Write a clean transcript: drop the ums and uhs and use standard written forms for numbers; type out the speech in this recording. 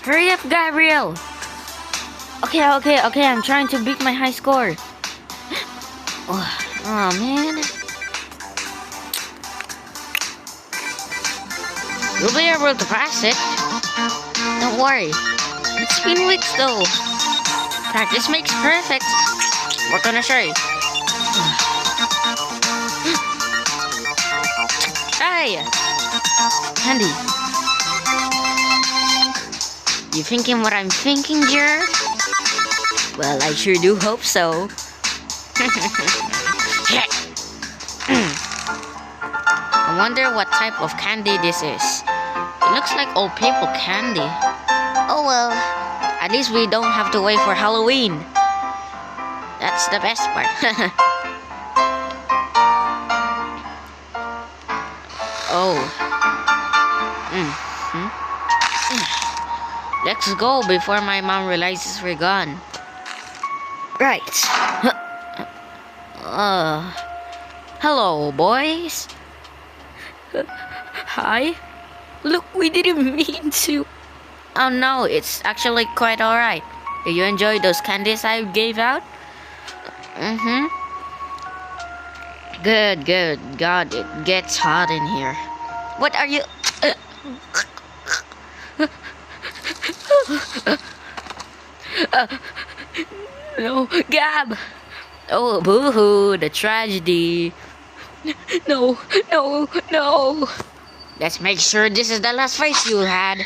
Hurry up, Gabriel! Okay, I'm trying to beat my high score. Oh man. You'll be able to pass it. Don't worry. It's been weeks though. Practice makes perfect. We're gonna show you. Hey! Candy. You thinking what I'm thinking, jerk? Well, I sure do hope so. I wonder what type of candy this is. It looks like old people candy. Oh well, at least we don't have to wait for Halloween. That's the best part. Oh. Let's go before my mom realizes we're gone. Right. Hello, boys. Hi. Look, we didn't mean to. Oh no, it's actually quite alright. Did you enjoy those candies I gave out? Good. God, it gets hot in here. What are you... No, Gab! Oh, boo-hoo, the tragedy. No. Let's make sure this is the last fight you had.